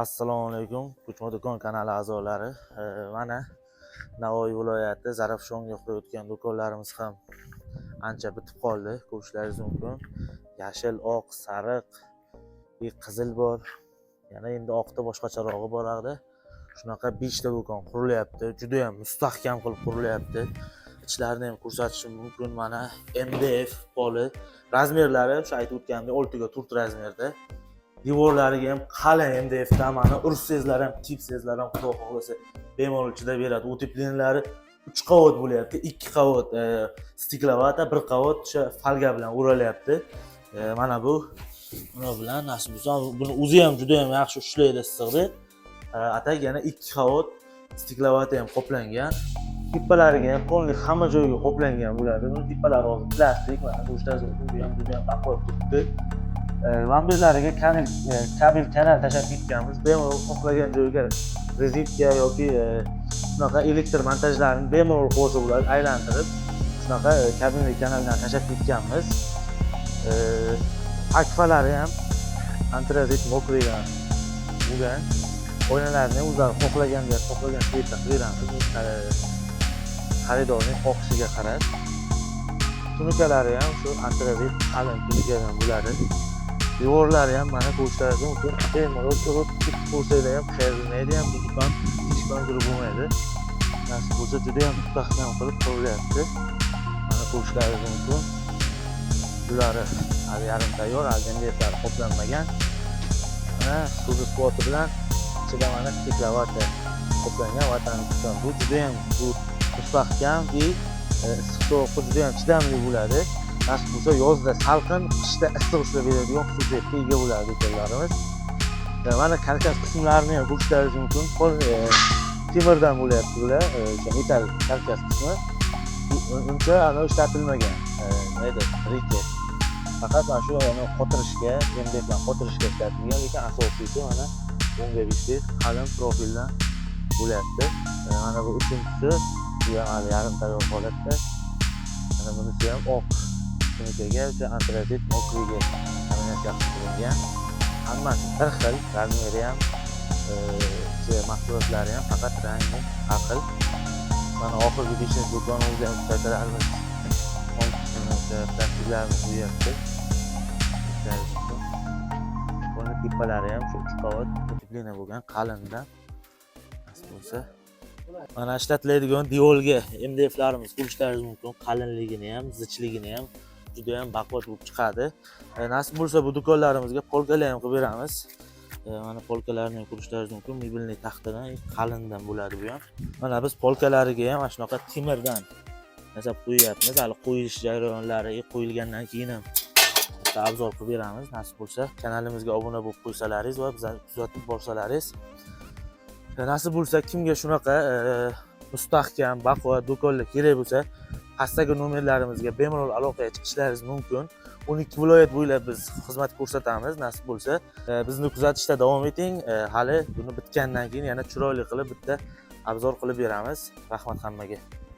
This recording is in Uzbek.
Assalomu alaykum, Ko'chma do'kon kanali a'zolari. Mana Navoiy viloyati Zarafshonga qo'yayotgan do'konlarimiz ham ancha bitib qoldi. Ko'rishlaringiz mumkin. Yashil, oq, sariq, qizil bor. Yana endi oqda boshqacharog'i bor haqda. Shunaqa 5 ta do'kon qurilyapti. Juda ham mustahkam qilib qurilyapti. Ichlarini ham ko'rsatishim mumkin. Mana MDF poli. Razmerlari o'sha aytib o'tganimdek 6 ga 4 razmerda. Devorlariga ham qalin MDFdan mana ursizlar ham, tipsizlar ham xudo xohlasa bemalol chidab beradi. Uteplenlari 3 qavat bo'lyapti, 2 qavat stiklovata, 1 qavat o'sha folga bilan o'ralyapti. Mana bu buni bilan nasib bo'lsa buni o'zi ham juda ham yaxshi ushlaydi issiqni. Atak yana 2 qavat stiklovata ham qoplangan. Tippalariga ham polni hamma joyiga qoplangan bo'ladi. Buni tippalari hozir plastik, mana bu ham juda ham baquvvat turibdi. Lamberlariga kabel kanal tashab ketganmiz. Bemalol xohlagan joyga rezitka yoki shunaqa elektr montajlarini bemalol qo'ysa bo'ladi, aylantirib shunaqa kabel kanaldan tashab ketganmiz. Akfalari ham antrazit mokridan bo'lgan. Oynalarni o'zlari xohlaganda xohlagan svetda beramiz. Xaridorning xohishiga qarab. Tunukalari ham shu antrazit qalin tunikadan bo'ladi. Devorlari ham mana ko'rishlaringiz mumkin. Bemalol turib ko'rsanglar ham xayrlaydi ham, bu do'kon ishdan turib bo'lmaydi. Nasib bo'lsa juda ham mustahkam qilib qurilyapti. Mana ko'rishlaringiz mumkin. Bularni hali yarim tayyor, albatta qoplanmagan. Mana suvi spoti bilan ichida mana stiklovata qoplangan vatan. Bu juda ham mustahkam va issiq juda ham chidamli bo'ladi. Nasib bo'lsa yozda salqin, qishda issiq ushlab beradigan xususiyatga ega bo'ladi do'konlarimiz. Mana karkas qismlarini ham ko'rishlaringiz mumkin. Temirdan bo'lyapti bular, o'sha metal karkas qismi. Uncha ana ishlatilmagan. Nima rike. Faqat mana shu qotirishga, MDF bilan qotirishga ishlatilgan, lekin asosiysi mana bunga bishli qalin profildan bo'lyapti. Mana bu uchinchisi, bu ham yarim tayyor holatda. Mana bunisi ham oq tunikaga, o'sha antrazit mokriga kombinatsiya qilingan. Hammasi bir xil, razmeri ham, mahsulotlari ham faqat rangi har xil. Mana oxirgi 5-chi do'konimizda ham qaytaramiz. Plastiklarni qo'yapti. Buni tippalari ham shu 3 qavat utepleniya bo'lgan qalindan. Nasib bo'lsa mana ishlatiladigan devorga MDFlarimiz ko'rishlaringiz mumkin. Qalinligini ham, zichligini ham juda ham baquvvat bo'lib chiqadi. Nasib bo'lsa bu do'konlarimizga polkalar ham qilib beramiz. Mana polkalarni ham ko'rishlaringiz mumkin. Mebelniy taxtadan, qalindan bo'ladi bu ham. Mana biz polkalariga ham mana shunaqa temirdan nasab qo'yapmiz. Hali qo'yilish jarayonlari qo'yilgandan keyin ham obzor qilib beramiz. Nasib bo'lsa kanalimizga obuna bo'lib qo'ysalaringiz va bizni kuzatib borsalaringiz. Nasib bo'lsa kimga shunaqa mustahkam, baquvvat do'konlar kerak bo'lsa, pastdagi nomerlarimizga bemalol aloqaga chiqishlaringiz mumkin. 12 viloyat bo'ylab biz xizmat ko'rsatamiz. Nasib bo'lsa, bizni kuzatishda davom eting. Hali buni bitgandan keyin yana chiroyli qilib bitta obzor qilib beramiz. Rahmat hammaga.